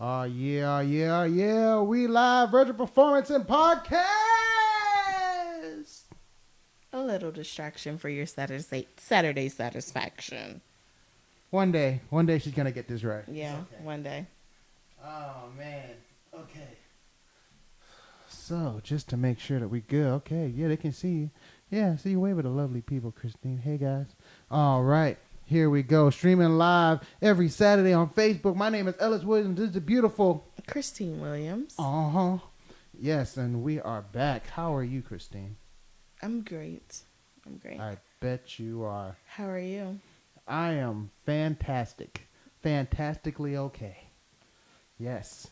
Yeah. We live virtual performance and podcast. A little distraction for your Saturday satisfaction. One day she's gonna get this right. Yeah, okay. One day. Oh man. Okay. So just to make sure that we good. Okay. Yeah, they can see you. Yeah, see you wave at the lovely people, Christine. Hey guys. All right. Here we go. Streaming live every Saturday on Facebook. My name is Ellis Williams. This is the beautiful Christine Williams. Yes, and we are back. How are you, Christine? I'm great. I bet you are. How are you? I am fantastic. Fantastically okay. Yes.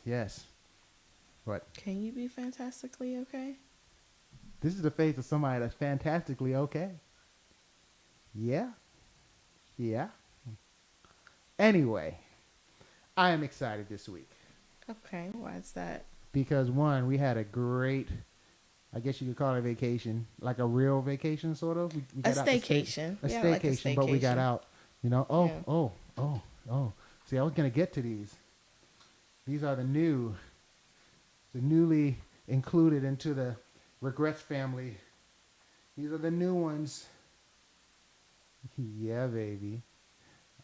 What? Can you be fantastically okay? This is the face of somebody that's fantastically okay. Yeah. Anyway, I am excited this week. Okay, why is that? Because one, we had a great, I guess you could call it a vacation, like a real vacation, sort of. We got a staycation. A staycation, but we got out. You know, oh. See, I was gonna get to these. These are the newly included into the Regrets family. These are the new ones. Yeah, baby.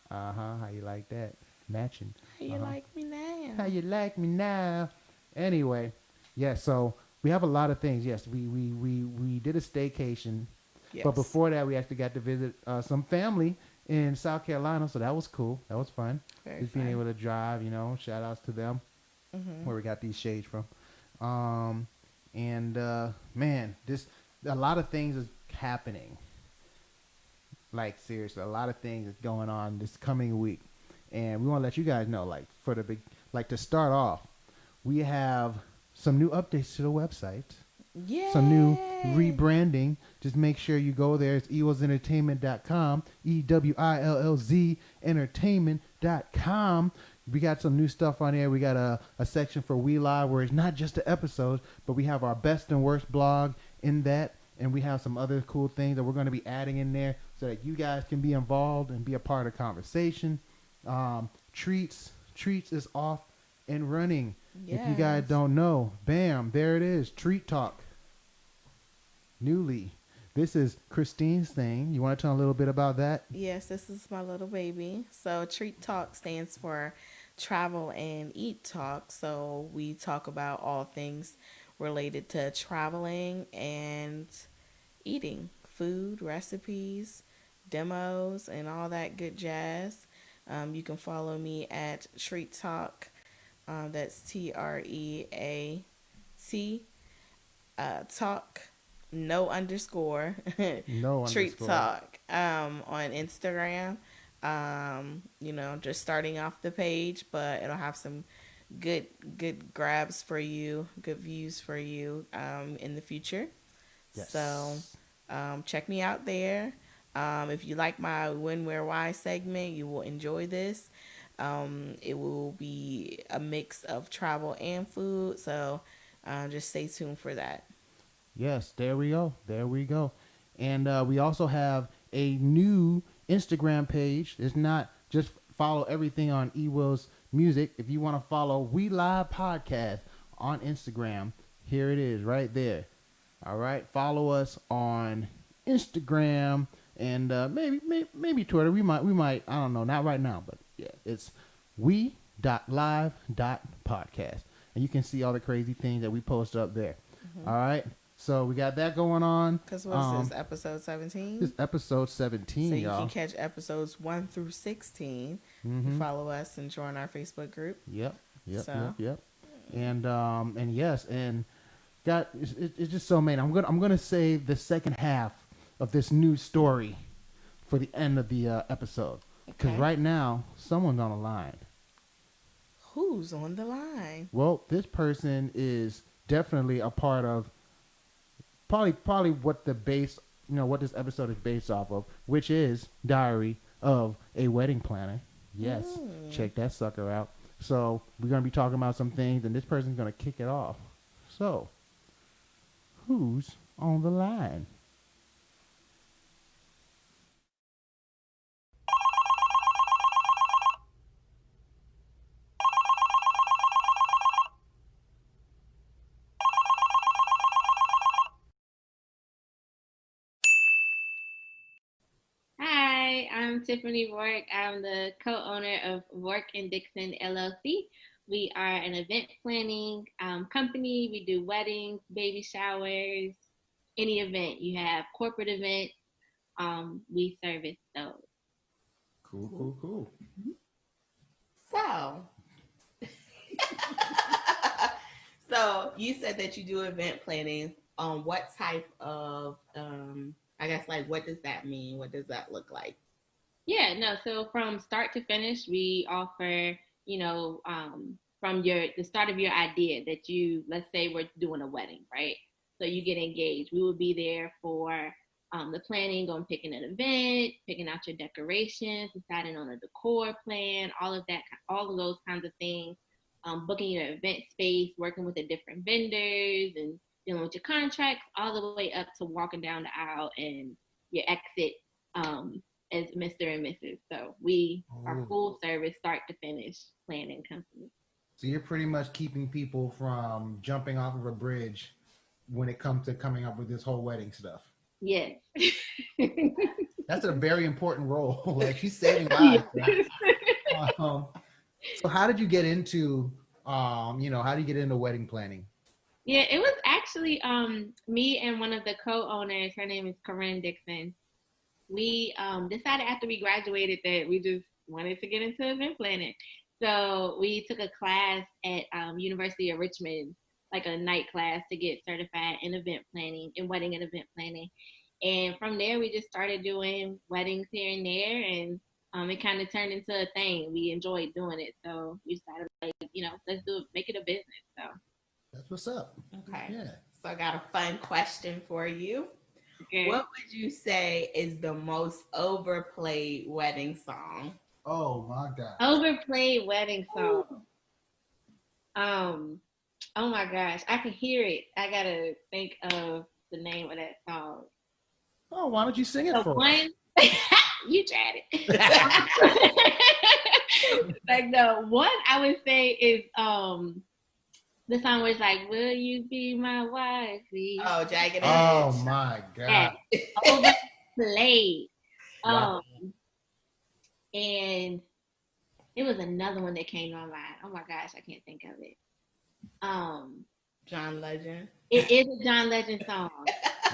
How you like that? Matching. How you like me now? How you like me now? Anyway, yeah. So we have a lot of things. Yes, we did a staycation. Yes. But before that, we actually got to visit some family in South Carolina. So that was cool. That was fun. Just being able to drive. You know, shout outs to them. Mm-hmm. Where we got these shades from. Man, a lot of things is happening. Like seriously, a lot of things is going on this coming week, and we want to let you guys know. To start off, we have some new updates to the website. Yeah. Some new rebranding. Just make sure you go there. It's ewillzmusic.com. EWILLZ entertainment.com. We got some new stuff on there. We got a section for We Live where it's not just the episodes, but we have our best and worst blog in that. And we have some other cool things that we're going to be adding in there so that you guys can be involved and be a part of the conversation. Treats is off and running. Yes. If you guys don't know, bam, there it is. Treat Talk. Newly. This is Christine's thing. You want to tell a little bit about that? Yes, this is my little baby. So Treat Talk stands for Travel and Eat Talk. So we talk about all things related to traveling and eating, food, recipes, demos, and all that good jazz. You can follow me at Treat Talk. That's TREAT Talk. No underscore. No Treat underscore. Talk on Instagram. Just starting off the page, but it'll have some good grabs for you, good views for you in the future. Yes. So check me out there. If you like my When, Where, Why segment, you will enjoy this. It will be a mix of travel and food, so just stay tuned for that. Yes, there we go. And we also have a new Instagram page. It's not just follow everything on Willz Music. If you want to follow We Live Podcast on Instagram, here it is right there. All right, follow us on Instagram and maybe Twitter. We might. I don't know. Not right now, but yeah, it's we.live.podcast, and you can see all the crazy things that we post up there. Mm-hmm. All right. So we got that going on. Because what's this, episode 17? This is episode 17, so y'all. You can catch episodes 1 through 16. Mm-hmm. Follow us and join our Facebook group. Yep. And yes, and it's just so amazing. I'm gonna save the second half of this new story for the end of the episode. Because right now, someone's on the line. Who's on the line? Well, this person is definitely a part of probably what the base, what this episode is based off of, which is Diary of a Wedding Planner. Yes, check that sucker out. So we're going to be talking about some things, and this person's going to kick it off. So, who's on the line? I'm Tiffany Rourk. I'm the co-owner of Rourk and Dixon LLC. We are an event planning company. We do weddings, baby showers, any event you have, corporate events. We service those. Cool. So, so you said that you do event planning. What type of, I guess, like, what does that mean? What does that look like? Yeah, no. So from start to finish, we offer, from the start of your idea that let's say we're doing a wedding, right? So you get engaged. We will be there for the planning on picking an event, picking out your decorations, deciding on a decor plan, all of that, all of those kinds of things. Booking your event space, working with the different vendors, and dealing with your contracts, all the way up to walking down the aisle and your exit. As Mr. and Mrs. So we are full service, start to finish planning company. So you're pretty much keeping people from jumping off of a bridge when it comes to coming up with this whole wedding stuff. Yes. That's a very important role. Like, she's saving lives. So how did you get into, how do you get into wedding planning? Yeah, it was actually me and one of the co-owners. Her name is Corinne Dixon. We decided after we graduated that we just wanted to get into event planning. So we took a class at University of Richmond, like a night class to get certified in event planning, in wedding and event planning. And from there, we just started doing weddings here and there, and it kind of turned into a thing. We enjoyed doing it. So we decided, let's do it, make it a business. So that's what's up. Okay. Yeah. So I got a fun question for you. Okay. What would you say is the most overplayed wedding song? Oh my God. Overplayed wedding song. Oh my gosh, I can hear it. I gotta think of the name of that song. Oh, why don't you sing it for us? You tried it. Like the one I would say is the song was like, "Will you be my wife?" Oh, Jagged Edge. Oh my God. Overplayed. Wow. And it was another one that came to my mind. Oh my gosh, I can't think of it. John Legend. It is a John Legend song.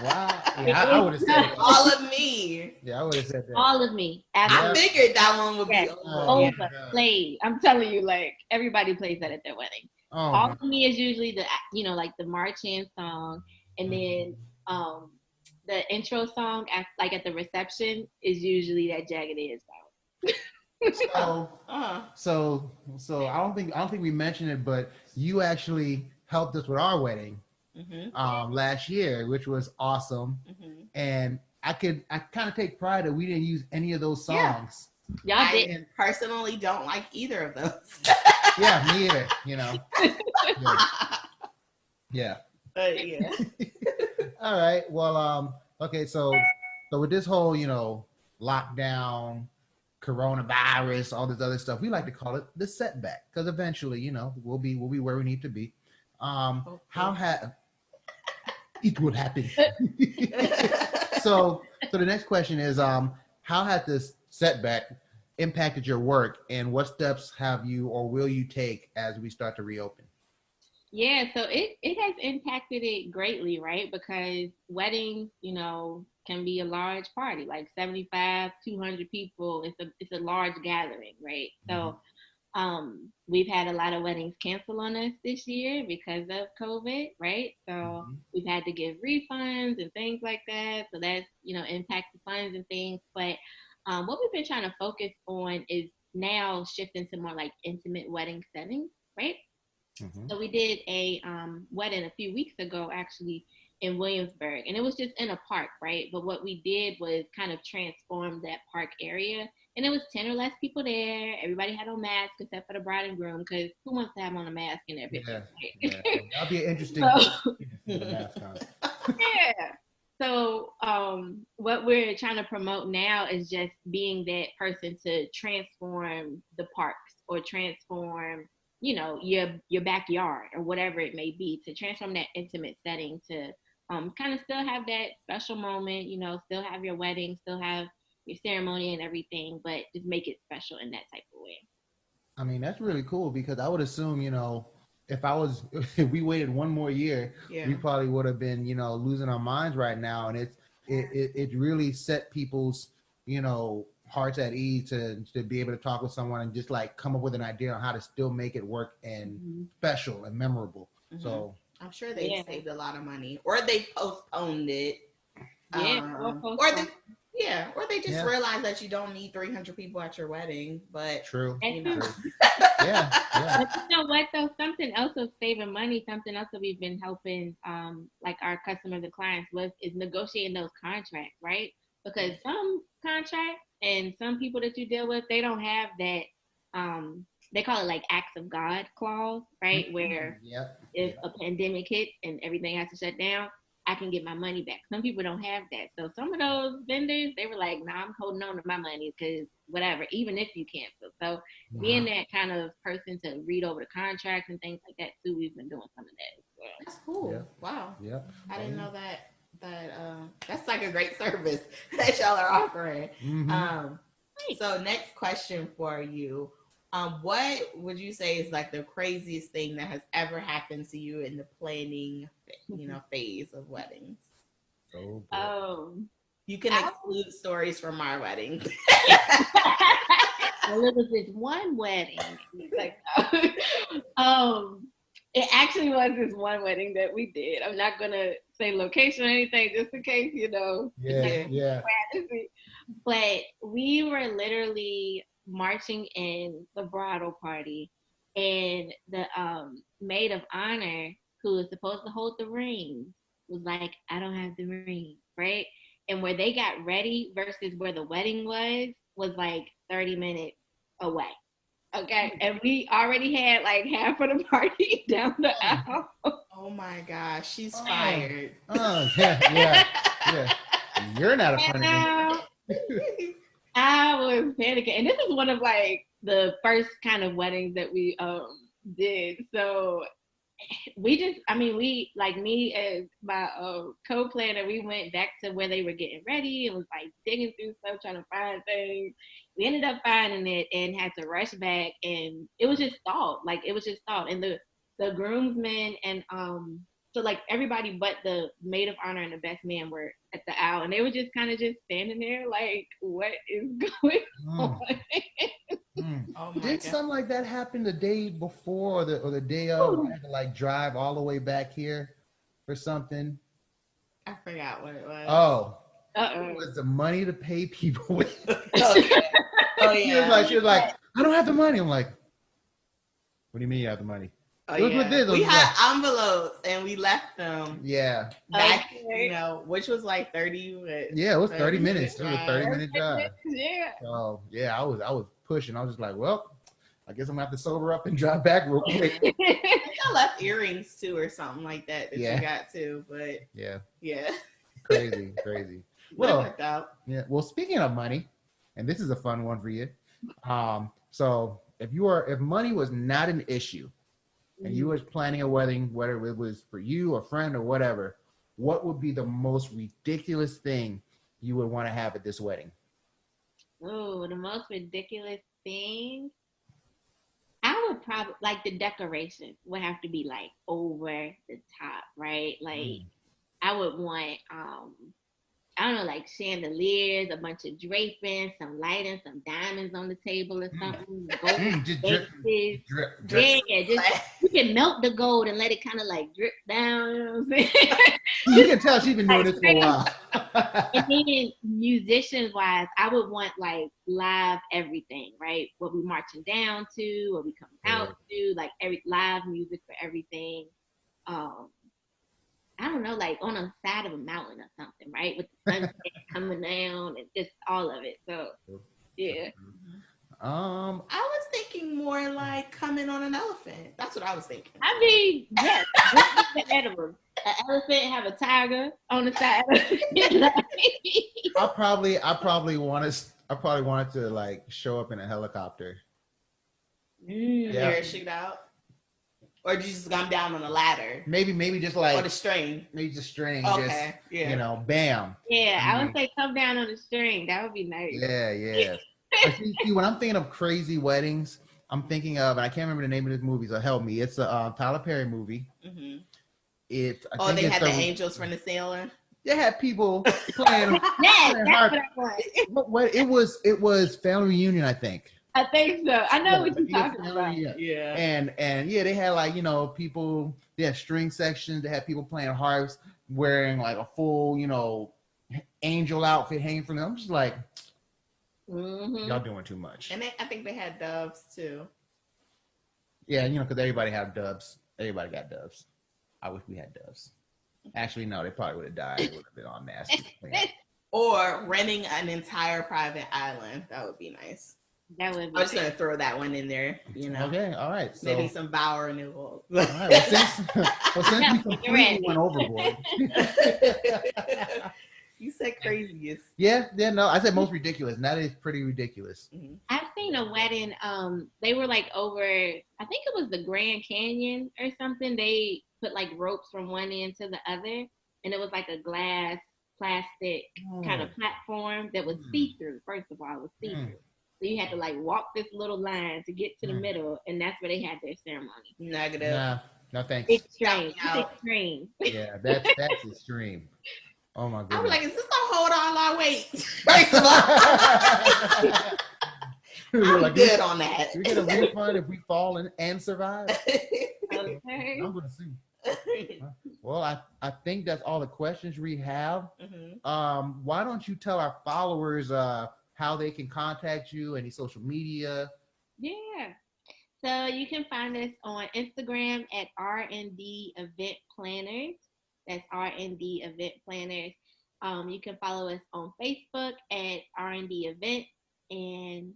Wow. Yeah, I would have said it. All of Me. Yeah, I would have said that. All of Me. Absolutely. I figured that one would be overplayed. I'm telling you, like, everybody plays that at their wedding. Oh, All of Me is usually the, like the march-in song, and then the intro song at the reception is usually that Jagged Edge song. So I don't think we mentioned it, but you actually helped us with our wedding last year, which was awesome. And I kind of take pride that we didn't use any of those songs. Yeah. I personally don't like either of those. Yeah, me either. Yeah. Yeah. All right. Well, okay. So with this whole, lockdown, coronavirus, all this other stuff, we like to call it the setback, because eventually, we'll be where we need to be. It would happen. So the next question is, how has this setback impacted your work, and what steps have you or will you take as we start to reopen? Yeah, so it has impacted it greatly, right? Because weddings, can be a large party, like 75, 200 people. It's a large gathering, right? So we've had a lot of weddings cancel on us this year because of COVID, right? So we've had to give refunds and things like that. So that's, impacted funds and things. But what we've been trying to focus on is now shifting to more like intimate wedding settings, right? So we did a wedding a few weeks ago, actually, in Williamsburg, and it was just in a park, right? But what we did was kind of transform that park area, and it was 10 or less people there. Everybody had on masks except for the bride and groom, because who wants to have on a mask in their picture? Yeah. That'll be an interesting. Yeah. So what we're trying to promote now is just being that person to transform the parks or transform, your backyard or whatever it may be, to transform that intimate setting to kind of still have that special moment, still have your wedding, still have, your ceremony and everything, but just make it special in that type of way. I mean, that's really cool because I would assume, if we waited one more year, we probably would have been, losing our minds right now. And it really set people's, hearts at ease to be able to talk with someone and just like come up with an idea on how to still make it work and special and memorable. So I'm sure they saved a lot of money, or they postponed it. Or they just realized that you don't need 300 people at your wedding. But true. True. Yeah. But you know what though? Something else of saving money, something else that we've been helping like our customers and clients with is negotiating those contracts, right? Because some contracts and some people that you deal with, they don't have that they call it like acts of God clause, right? Where if a pandemic hits and everything has to shut down, I can get my money back. Some people don't have that. So some of those vendors, they were like, nah, I'm holding on to my money because whatever, even if you cancel. So being that kind of person to read over the contracts and things like that too, we've been doing some of that as well. That's cool. Yeah. Wow. Yeah. I didn't know that that's like a great service that y'all are offering. So next question for you. What would you say is like the craziest thing that has ever happened to you in the planning, phase of weddings? You can exclude stories from our wedding. Well, it was this one wedding. Like, it actually was this one wedding that we did. I'm not gonna say location or anything, just in case, Yeah. But we were literally marching in the bridal party, and the maid of honor who was supposed to hold the ring was like, I don't have the ring, right? And where they got ready versus where the wedding was like 30 minutes away. Okay. And we already had like half of the party down the aisle. Oh my gosh, she's fired. Oh, yeah. You're not a friend of me. I was panicking. And this is one of like the first kind of weddings that we did. So we like me as my co-planner, we went back to where they were getting ready and was like digging through stuff, trying to find things. We ended up finding it and had to rush back, and it was just stalled. And the groomsmen and so like everybody but the maid of honor and the best man were at the aisle, and they were just kind of just standing there like, what is going on? Oh Did something like that happen the day before or the day of? I had to like drive all the way back here for something. I forgot what it was. Oh, it was the money to pay people with. Oh yeah. She was like, I don't have the money. I'm like, what do you mean you have the money? Oh, yeah. We had envelopes and we left them. Yeah. Back, which was like 30. Yeah, it was 30 minutes. It was a 30-minute drive. Yeah. So yeah, I was pushing. I was just like, well, I guess I'm gonna have to sober up and drive back real quick. I left earrings too or something like that you got to, but yeah. Crazy. Well, yeah. Well, speaking of money, and this is a fun one for you. So if money was not an issue, and you was planning a wedding, whether it was for you, a friend, or whatever, what would be the most ridiculous thing you would want to have at this wedding? Oh, the most ridiculous thing? I would probably, like, the decorations would have to be, like, over the top, right? Like, I would want, I don't know, like chandeliers, a bunch of draping, some lighting, some diamonds on the table or something. Drip. Yeah, you can melt the gold and let it kind of like drip down. You know what I'm saying? You can tell she's been doing this for a while. And then musicians-wise, I would want like live everything, right? What we marching down to, what we coming out to, like every live music for everything. I don't know, like on a side of a mountain or something, right? With the sunset coming down and just all of it. So, yeah. I was thinking more like coming on an elephant. That's what I was thinking. I mean, yes, the animals. An elephant have a tiger on the side. I probably wanted to like show up in a helicopter. Parachute out. Or did you just come down on a ladder? Maybe just like or the string. Maybe just string. Okay. Just, Yeah. Bam. Yeah, I I would mean, say come down on the string. That would be nice. Yeah. But see, when I'm thinking of crazy weddings, I'm thinking of, and I can't remember the name of this movie, so help me. It's a Tyler Perry movie. Mm-hmm. They had the angels from the sailor. They had people playing. Yes, playing that's hard. what I want. It was Family Reunion, I think. I think so. I know what you're talking about. Yeah. And yeah, they had like, people, they had string sections, they had people playing harps wearing like a full, angel outfit hanging from them. I'm just like, y'all doing too much. And I think they had doves too. Yeah, because everybody have doves. Everybody got doves. I wish we had doves. Actually, no, they probably would have died. It would have been on mass. Or renting an entire private island. That would be nice. That would be. I'm just going to throw that one in there, Okay, all right. So, maybe some vow renewal. All right, since we completely went overboard. You said craziest. Yeah, no, I said most ridiculous, and that is pretty ridiculous. I've seen a wedding. They were like over, I think it was the Grand Canyon or something. They put like ropes from one end to the other, and it was like a glass plastic kind of platform that was see-through. First of all, it was see-through. So you had to like walk this little line to get to the middle, and that's where they had their ceremony. Negative. No thanks. Extreme. Extreme. Yeah, that's extreme. Oh my goodness. I was like, is this gonna hold all our weight? I'm like, good on that. We get a refund if we fall and survive. Okay. I'm gonna sue. Well, I think that's all the questions we have. Why don't you tell our followers how they can contact you, any social media? Yeah. So you can find us on Instagram at R&D Event Planners. That's R&D Event Planners. You can follow us on Facebook at R&D Event, and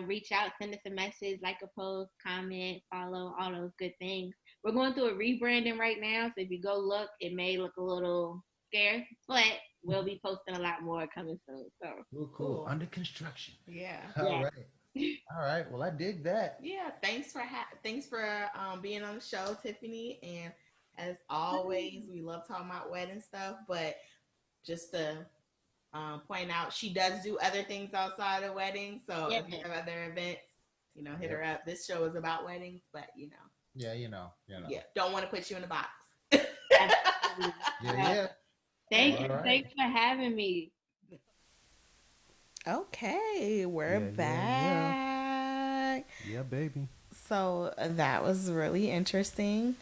reach out, send us a message, like a post, comment, follow, all those good things. We're going through a rebranding right now, so if you go look, it may look a little scarce, but we'll be posting a lot more coming soon. So cool. Under construction. Yeah. All right. Well, I dig that. Yeah. Thanks for being on the show, Tiffany. And as always, we love talking about wedding stuff. But just to point out, she does do other things outside of weddings. So if you have other events, hit her up. This show is about weddings, but Yeah, Yeah. Don't want to put you in a box. Yeah. Thanks for having me. Okay, we're back. Yeah, baby. So that was really interesting.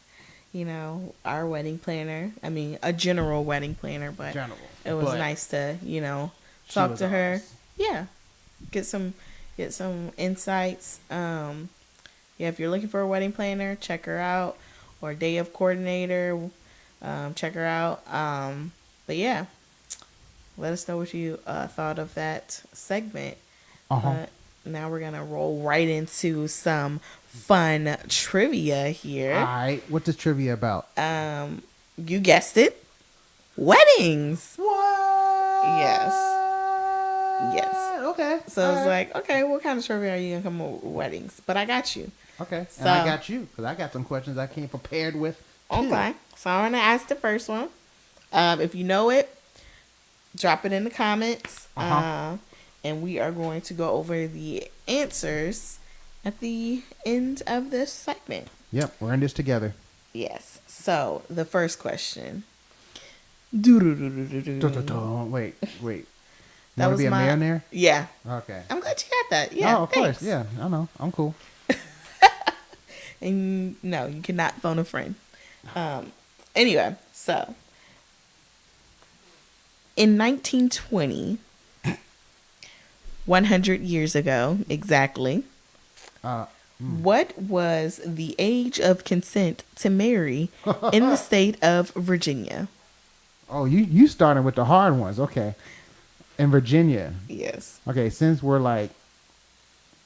Our wedding planner. I mean, a general wedding planner, but it was nice to, talk to her. Yeah, get some insights. If you're looking for a wedding planner, check her out. Or day of coordinator, check her out. But yeah, let us know what you thought of that segment. Now we're gonna roll right into some fun trivia here. All right, what's the trivia about? You guessed it, weddings. What? Yes. Okay. So it's like, okay, what kind of trivia are you gonna come up with weddings? But I got you. Okay, and I got you because I got some questions I came prepared with. Okay, so I'm gonna ask the first one. If you know it, drop it in the comments. And we are going to go over the answers at the end of this segment. Yep, we're in this together. Yes. So the first question. Wait. That was be a millionaire? Yeah. Okay. I'm glad you got that. Yeah. Oh, of course. Yeah, I know. I'm cool. And no, you cannot phone a friend. Anyway, so in 1920, 100 years ago exactly, what was the age of consent to marry in the state of Virginia? Oh, you starting with the hard ones. Okay. In Virginia. Yes. Okay, since we're like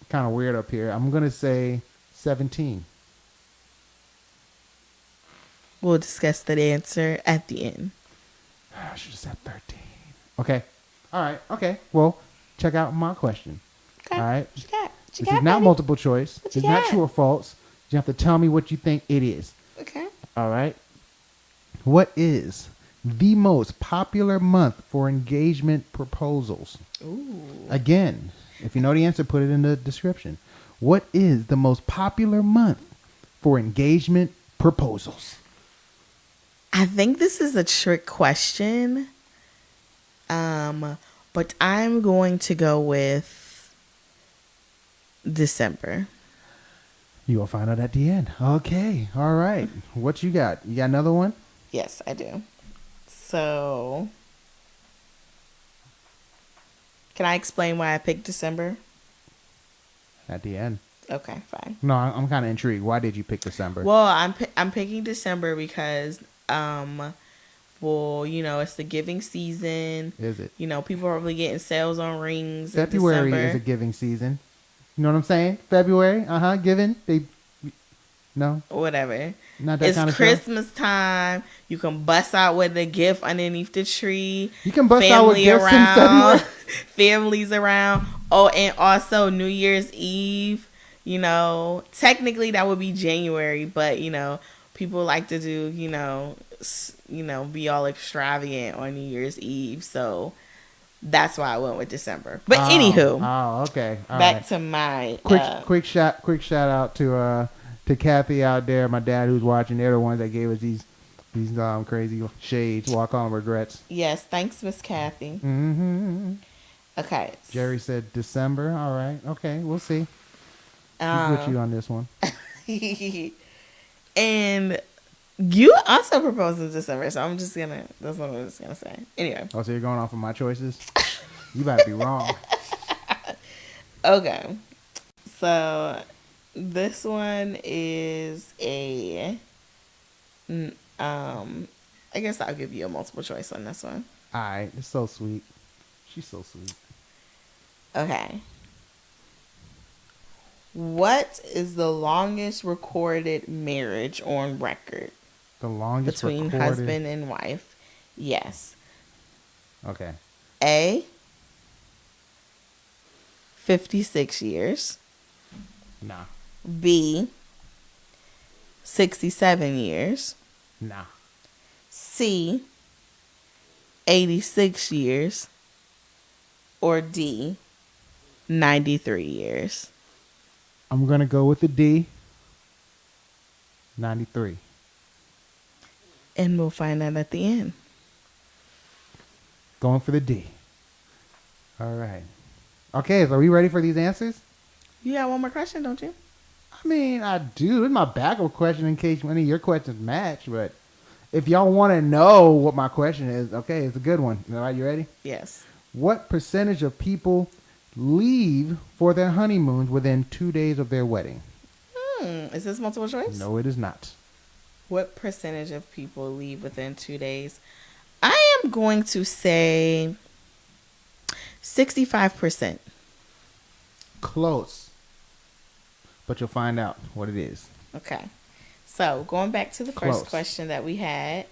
kind of weird up here, I'm going to say 17. We'll discuss that answer at the end. I should have said 13. Okay. All right. Okay. Well, check out my question. Okay. All right. What you got? This is not multiple choice. It's not true or false. You have to tell me what you think it is. Okay. All right. What is the most popular month for engagement proposals? Ooh. Again, if you know the answer, put it in the description. What is the most popular month for engagement proposals? I think this is a trick question. But I'm going to go with December. You will find out at the end. Okay. All right. What you got? You got another one? Yes, I do. So, can I explain why I picked December? At the end. Okay, fine. No, I'm kind of intrigued. Why did you pick December? Well, I'm picking December because well, it's the giving season. Is it? People are probably getting sales on rings. February in December. is a giving season. You know what I'm saying? February, giving. No, whatever. not that It's kind of Christmas time. You can bust out with a gift underneath the tree. You can bust out with gifts in February. Families around. Oh, and also New Year's Eve. Technically that would be January, but people like to do be all extravagant on New Year's Eve, so that's why I went with December. But anywho, okay. All back right. to my quick shout out to Kathy out there, my dad who's watching. They're the ones that gave us these crazy shades. Walk on regrets. Yes, thanks, Miss Kathy. Mm-hmm. Okay. Jerry said December. All right. Okay, we'll see. He's with you on this one. And you also proposed in December, so that's what I'm just gonna say. Anyway. Oh, so you're going off of my choices? You better be wrong. Okay. So this one is I guess I'll give you a multiple choice on this one. All right. It's so sweet. She's so sweet. Okay. What is the longest recorded marriage on record? The longest between recorded... husband and wife? Yes. Okay. A, 56 years. Nah. B, 67 years. Nah. C, 86 years. Or D, 93 years. I'm going to go with the D. 93. And we'll find out at the end. Going for the D. All right. Okay, so are we ready for these answers? You got one more question, don't you? I mean, I do. It's my backup question in case any of your questions match, but if y'all want to know what my question is, okay, it's a good one. All right, you ready? Yes. What percentage of people leave for their honeymoons within 2 days of their wedding? Is this multiple choice? No, it is not. What percentage of people leave within 2 days? I am going to say 65%. Close. But you'll find out what it is. Okay. So, going back to the Close. first question that we had.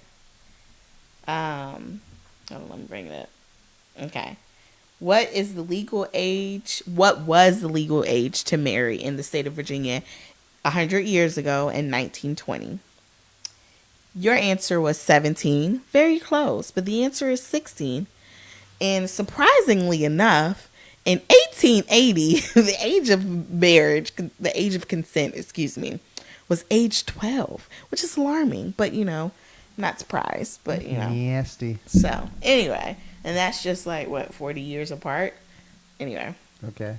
Hold on, let me bring it up. Okay. What was the legal age to marry in the state of Virginia 100 years ago in 1920? Your answer was 17. Very close, but the answer is 16. And surprisingly enough, in 1880, the age of consent, was age 12, which is alarming, but not surprised, but Nasty. So, anyway, and that's just 40 years apart. Anyway. Okay.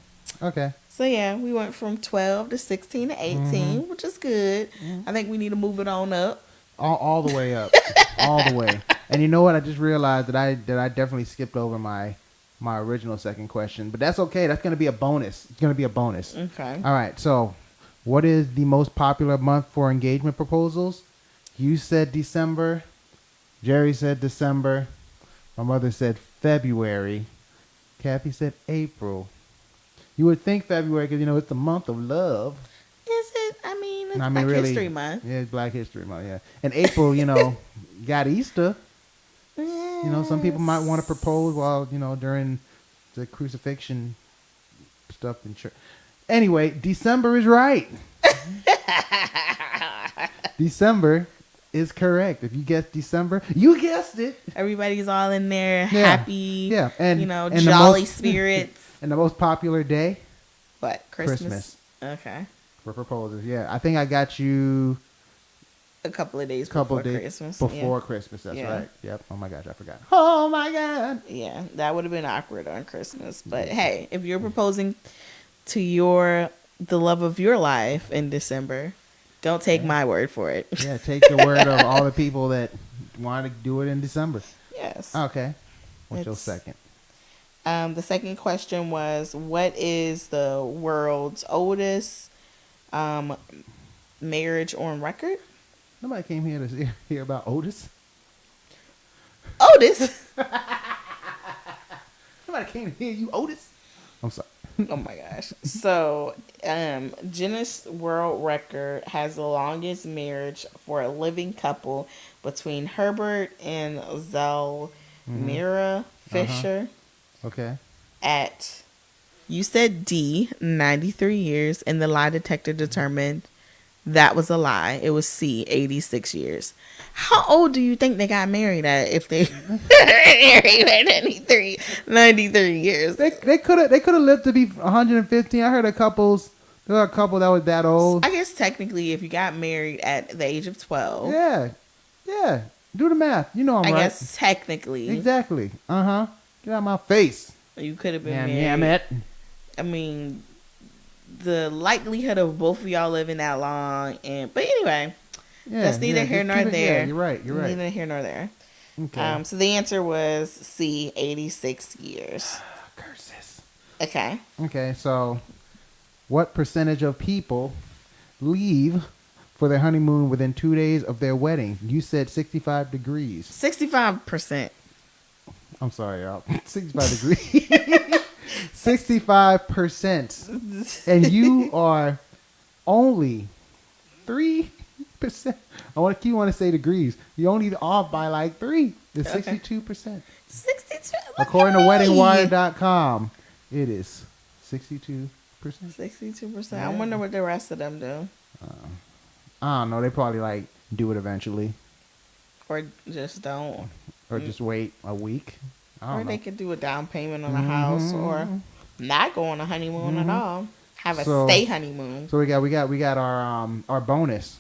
So, yeah, we went from 12 to 16 to 18, which is good. I think we need to move it on up. All the way up. All the way. And you know what? I just realized that I definitely skipped over my original second question, but that's okay. That's going to be a bonus. It's going to be a bonus. Okay. All right. So, what is the most popular month for engagement proposals? You said December. Jerry said December. My mother said February. Kathy said April. You would think February because, it's the month of love. Is it? I mean, it's Black History Month. Yeah, it's Black History Month, yeah. And April, got Easter. Yes. Some people might want to propose while, during the crucifixion stuff in church. Anyway, December is right. December is correct. If you guessed December, you guessed it. Everybody's all in there, Yeah. happy, Yeah, and jolly the most, spirits. And the most popular day, What, Christmas? Okay. for proposals. Yeah, I think I got you A couple of days before before Christmas. Before Christmas, that's Yeah. right. Yep. Oh my gosh, I forgot. Oh my god. Yeah, that would have been awkward on Christmas. But hey, if you're proposing to the love of your life in December, don't take my word for it. Yeah, take the word of all the people that want to do it in December. Yes. Okay. What's your second? The second question was, what is the world's oldest marriage on record? Nobody came here to hear about Otis. Otis? Nobody came to hear you, Otis. I'm sorry. Oh my gosh. So, Guinness World Record has the longest marriage for a living couple between Herbert and Zelmira Fisher Okay. at, you said D, 93 years, and the lie detector determined that was a lie. It was C, 86 years. How old do you think they got married at if they married at 93 years? They could have lived to be 115. I heard there were a couple that was that old. I guess technically if you got married at the age of 12. Yeah. Do the math. You know I'm right. I guess technically. Exactly. Get out of my face. You could have been Damn, married. damn it. I mean, the likelihood of both of y'all living that long, but anyway, that's neither here nor there. Yeah, you're right. Neither here nor there. Okay. So the answer was C, 86 years. Curses. Okay. Okay, so what percentage of people leave for their honeymoon within 2 days of their wedding? You said 65 degrees. 65%. I'm sorry, y'all. 65 degrees. 65%. And you are only 3%. I want to say degrees. You only off by like 3. It's 62%. 62. According to weddingwire.com, it is 62%. 62%. I wonder what the rest of them do. I don't know. They probably like do it eventually. Or just don't. Or just wait a week. I don't know. They could do a down payment on a house, or not go on a honeymoon at all. Have a stay honeymoon. So we got our bonus.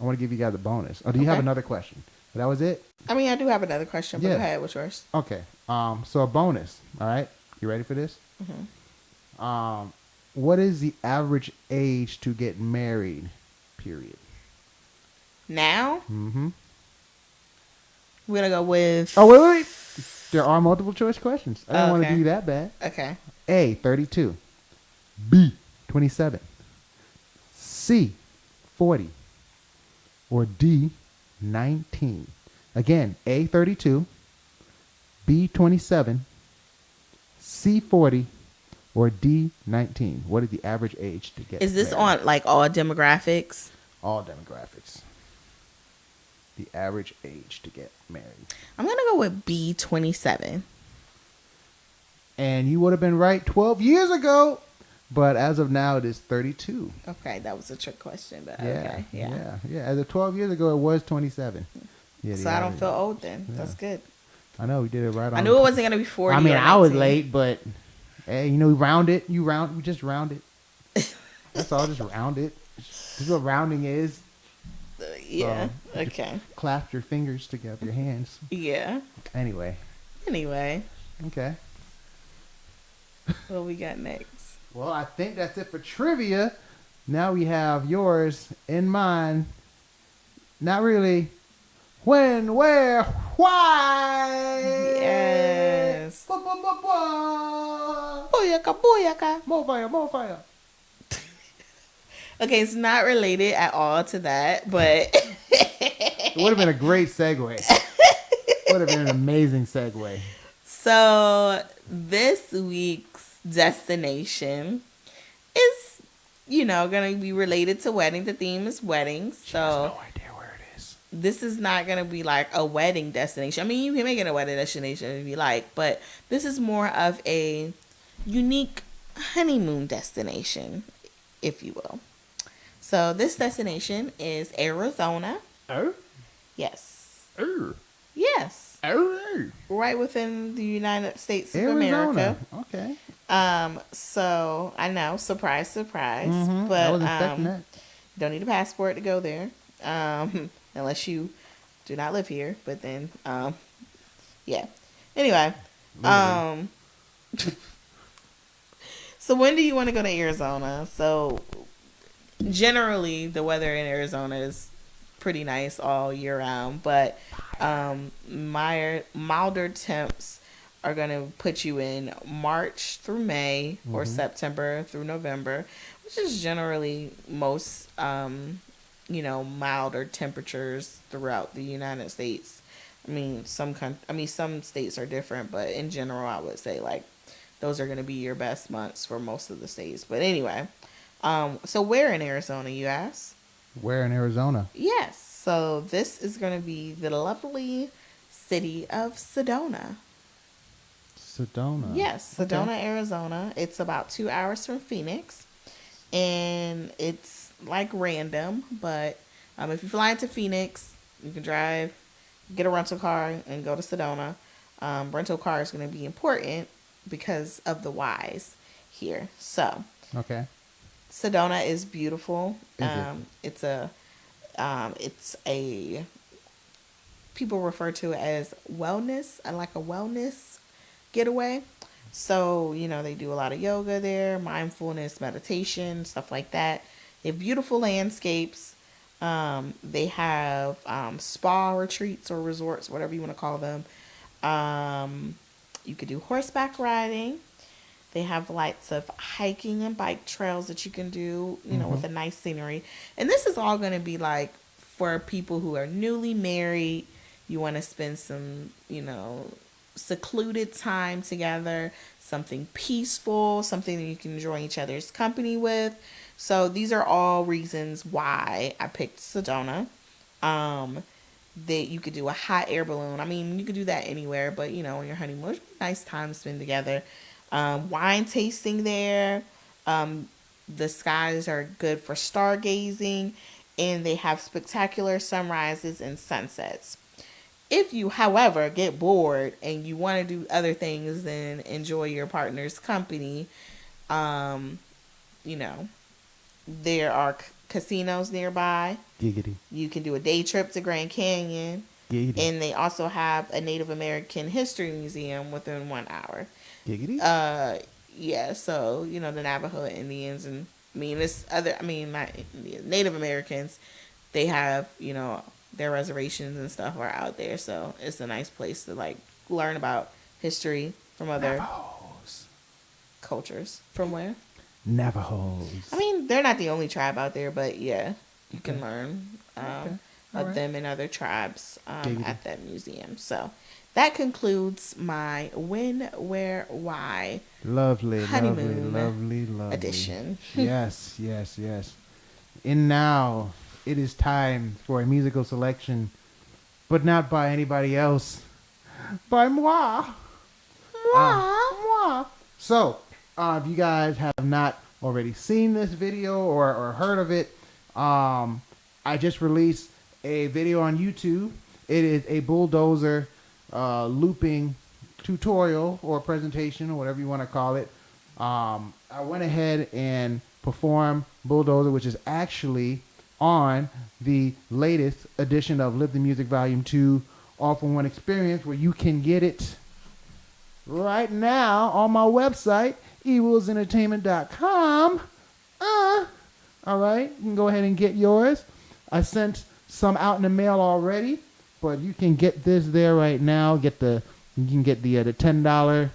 I want to give you guys a bonus. Oh, do you have another question? That was it? I mean, I do have another question, but go ahead. What's yours? Okay. So a bonus. All right. You ready for this? Mm-hmm. What is the average age to get married? Period. Now? Mm-hmm. We're going to go with... Oh, wait. There are multiple choice questions. I don't want to do that bad. Okay. A, 32. B, 27. C, 40. Or D, 19. Again, A, 32. B, 27. C, 40. Or D, 19. What is the average age to get Is this married? on like all demographics? All demographics. The average age to get married. I'm going to go with B, 27. And you would have been right 12 years ago. But as of now, it is 32. Okay, that was a trick question, but Yeah, okay. Yeah. As of 12 years ago, it was 27. Yeah, So I don't feel old then. Yeah. That's good. I know we did it right on. I knew it wasn't going to be 40. I mean, or I was 19. late, but hey, we round it. We just round it. That's all. Just round it. This is what rounding is. Yeah. Okay. Clasp your fingers together, your hands. Yeah. Anyway. Okay. What we got next? Well, I think that's it for trivia. Now we have yours in mind. Not really. When, where, why? Yes. Booyaka. More fire. Okay, it's not related at all to that, but It would have been a great segue. Would have been an amazing segue. So this week's destination is, going to be related to wedding. The theme is weddings. She has no idea where it is. This is not going to be like a wedding destination. I mean, you can make it a wedding destination if you like, but this is more of a unique honeymoon destination. if you will. So this destination is Arizona. Oh, Yes. oh, Yes. oh, Right within the United States of Arizona. America. Okay. So I know, surprise, surprise. I But was expecting that. don't need a passport to go there. Unless you do not live here. But then yeah. Anyway. Literally. So when do you want to go to Arizona? So generally the weather in Arizona is pretty nice all year round, but milder temps are going to put you in March through May or September through November, which is generally most milder temperatures throughout the United States. I mean, some states are different, but in general, I would say like those are going to be your best months for most of the states. But anyway, so where in Arizona, you ask? Where in Arizona? Yes. So this is going to be the lovely city of Sedona. Sedona. Yes, Sedona, Arizona. It's about 2 hours from Phoenix, and it's like random. But if you fly into Phoenix, you can drive, get a rental car, and go to Sedona. Rental car is going to be important because of the whys here. So, Okay. Sedona is beautiful. Is It's a people refer to it as wellness, like a wellness getaway. So, they do a lot of yoga there, mindfulness, meditation, stuff like that. They have beautiful landscapes. They have spa retreats or resorts, whatever you want to call them. You could do horseback riding. They have lots of hiking and bike trails that you can do, with a nice scenery. And this is all going to be like for people who are newly married. You want to spend some, secluded time together, something peaceful, something that you can enjoy each other's company with. So these are all reasons why I picked Sedona. That you could do a hot air balloon. I mean, you could do that anywhere, but on your honeymoon, nice time to spend together. Wine tasting there. The skies are good for stargazing, and they have spectacular sunrises and sunsets. If you, however, get bored and you want to do other things than enjoy your partner's company, there are casinos nearby. Giggity. You can do a day trip to Grand Canyon. Giggity. And they also have a Native American history museum within 1 hour. Giggity. Yeah, so, the Navajo Indians and, not Indians, Native Americans, they have, their reservations and stuff are out there. So it's a nice place to, like, learn about history from other Navajos. cultures. From where? Navajos. I mean, they're not the only tribe out there, but yeah, you can learn of them and other tribes at that museum. So that concludes my when, where, why Lovely, honeymoon lovely edition. Yes, yes, yes. And now it is time for a musical selection, but not by anybody else, by moi. Moi. So, if you guys have not already seen this video or heard of it, I just released a video on YouTube. It is a Bulldozer looping tutorial or presentation or whatever you want to call it. I went ahead and performed Bulldozer, which is actually on the latest edition of Live the Music Volume 2 All for One Experience, where you can get it right now on my website, ewillzmusic.com. All right, you can go ahead and get yours. I sent some out in the mail already, but you can get this there right now. You can get the $10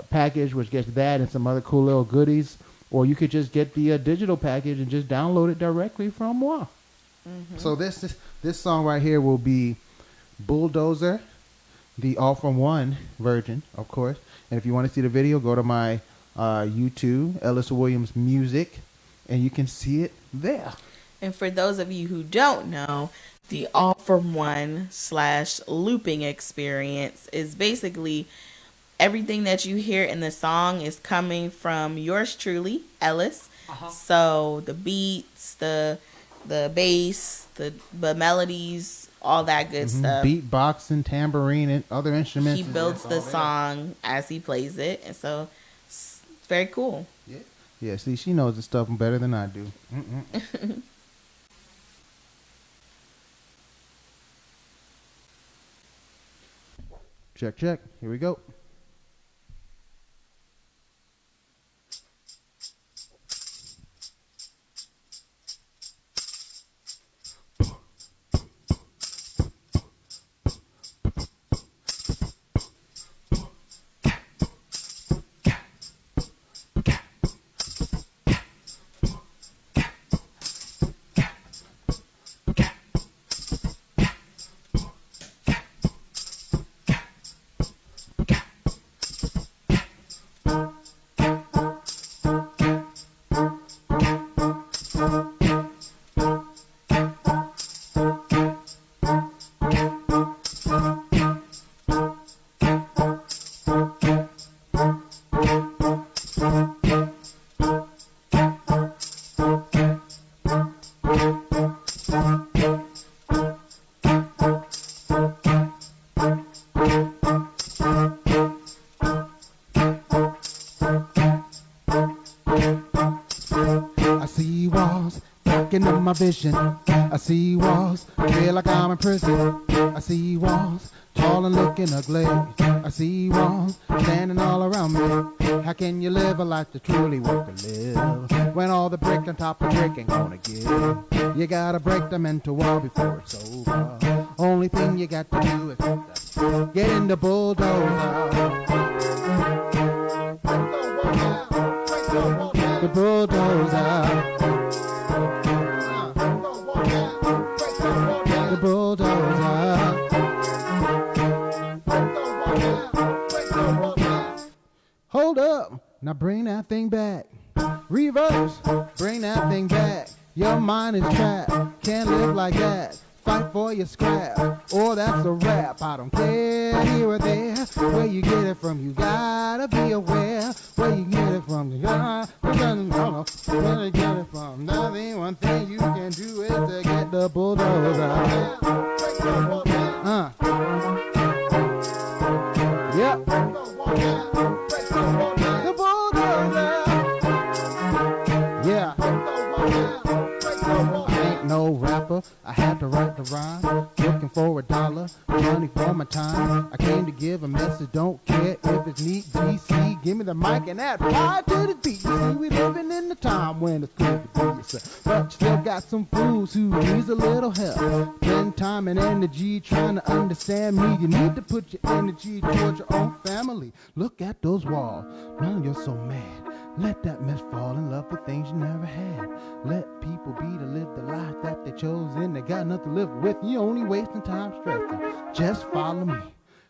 package, which gets that and some other cool little goodies, or you could just get the digital package and just download it directly from moi. So this song right here will be Bulldozer, the all from one version, of course. And if you want to see the video, go to my YouTube, Ellis Williams Music, and you can see it there. And for those of you who don't know, the all from one / looping experience is basically everything that you hear in the song is coming from yours truly, Ellis, So the beats, the bass, the melodies, all that good stuff. Beatboxing, tambourine, and other instruments. He builds the song as he plays it, and so it's very cool. Yeah. Yeah. See, she knows the stuff better than I do. Check, check. Here we go. Into my vision, I see walls, feel like I'm in prison. I see walls, tall and looking ugly. I see walls, standing all around me. How can you live a life to truly want to live when all the brick on top of brick ain't gonna give? You gotta break the mental wall before it's over. Only thing you got to do is get in the bulldozer. The bulldozer. Hold up, now bring that thing back. Reverse, bring that thing back. Your mind is trapped, can't live like that. Fight for your scrap, or that's a rap. I don't care, here or there. Where you get it from, you gotta be aware. Where you get it from, you gotta know. Where you get it from, nothing. One thing you can do is to get the bulldozer. Yep. The bulldozer. Yeah. I ain't no rapper, I had to write the rhyme. Looking for $1, money for my time. I came to give a message, don't care if it's neat, DC. Give me the mic and add fire to the beat. You see, we living in the time when it's good to be yourself. But you still got some fools who needs a little help. Spend time and energy trying to understand me. You need to put your energy towards your own family. Look at those walls, now you're so mad. Let that mess fall in love with things you never had. Let people be to live the life that they chose and they got nothing to live with. You only wasting time stressing. Just follow me.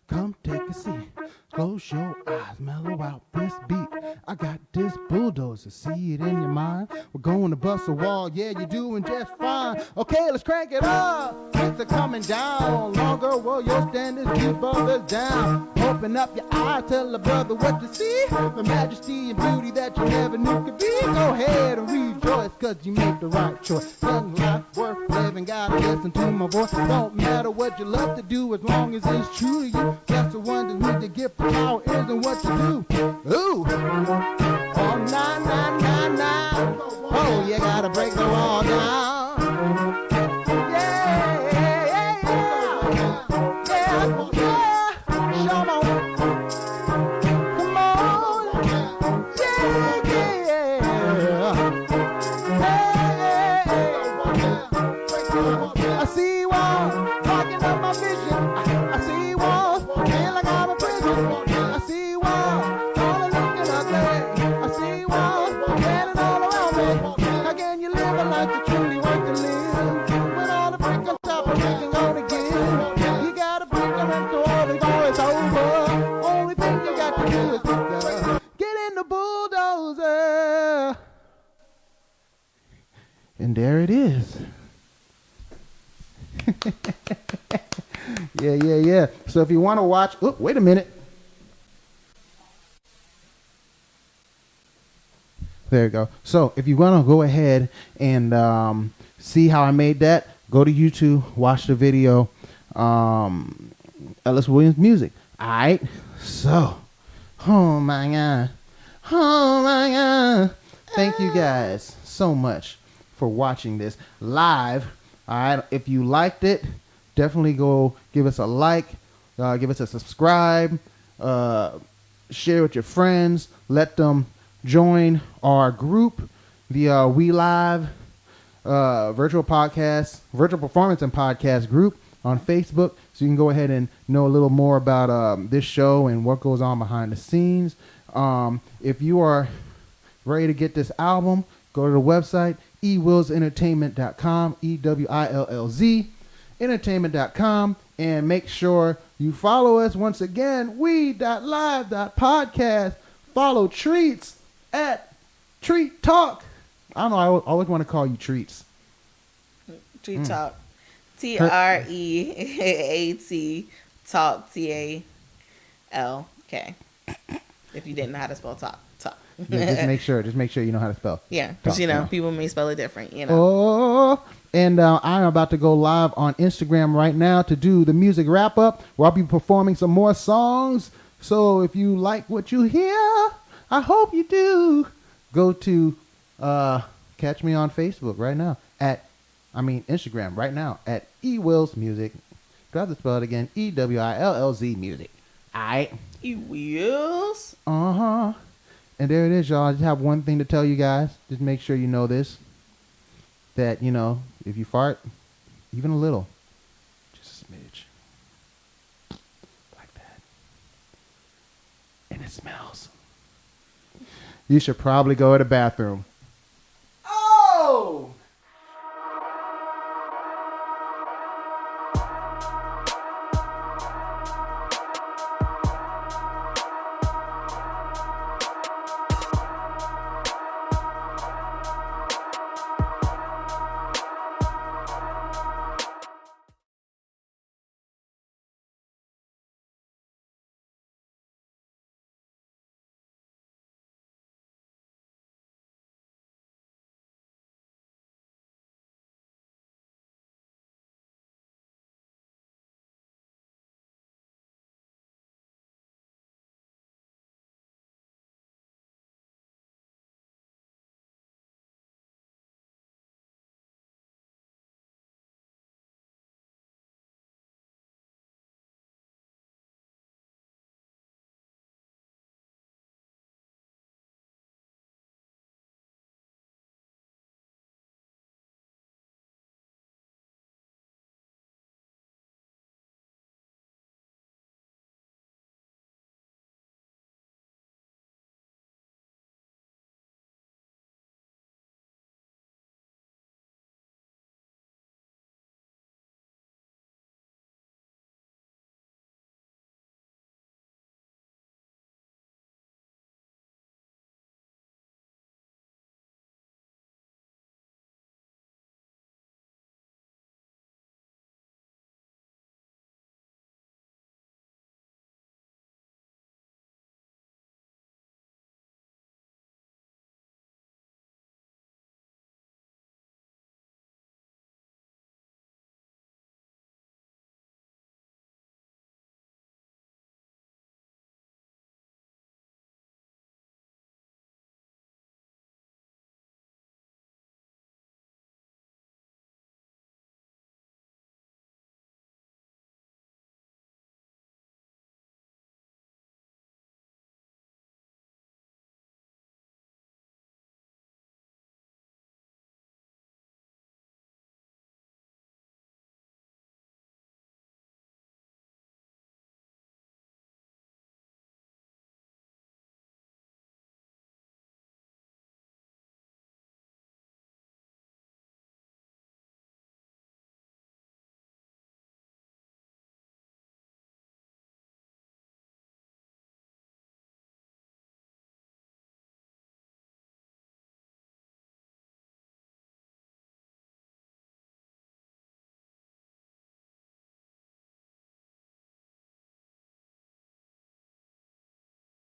Come take a seat. Close your eyes, mellow out this beat. I got this bulldozer, see it in your mind. We're going to bust a wall, yeah, you're doing just fine. Okay, let's crank it up. Things are coming down. Longer, well, your standards keep others down. Open up your eyes, tell the brother what you see. The majesty and beauty that you never knew could be. Go ahead and rejoice, cause you make the right choice. Young life worth living, gotta listen to my voice. Don't matter what you love to do as long as it's true to you. That's the one that need to give power isn't what you do. Ooh. Oh, nah, nah, nah, nah. Oh, you gotta break the wall down. Yeah, yeah, yeah, yeah. Yeah, yeah. Come on. Come on. Yeah, yeah. Hey, hey, hey. I see walls blocking up my vision. I see walls feel like I'm a prison. I see walls all looking ugly. I see walls standing all around me. How can you live a life you truly want to live when all the brick on top of brick gonna give? You gotta break them into all the doors over. Only thing you got to do is get in the bulldozer. And there it is. Yeah, yeah, yeah. So if you want to watch, oh, wait a minute. There you go. So if you want to go ahead and see how I made that, go to YouTube, watch the video. Ellis Williams music. All right. So, oh my God. Oh my God. Thank you guys so much for watching this live. All right. If you liked it, definitely go give us a like, give us a subscribe, share with your friends, let them join our group, the We Live virtual performance and podcast group on Facebook, so you can go ahead and know a little more about this show and what goes on behind the scenes. If you are ready to get this album, go to the website ewillzmusic.com, EWILLZ entertainment.com, and make sure you follow us once again, we.live.podcast. Follow Treats at Treat Talk. I don't know, I always want to call you Treats. Treat Talk. TREAT Talk TALK. If you didn't know how to spell talk. Yeah, just make sure you know how to spell. Yeah, because people may spell it different. Oh, and I'm about to go live on Instagram right now to do the music wrap up, where I'll be performing some more songs. So if you like what you hear, I hope you do. Go to catch me on Facebook right now Instagram right now at ewillz music. Do I have to spell it again? EWILLZ music. Alright. Ewillz. And there it is, y'all. I just have one thing to tell you guys. Just make sure you know this. That, if you fart, even a little, just a smidge, like that, and it smells, you should probably go to the bathroom.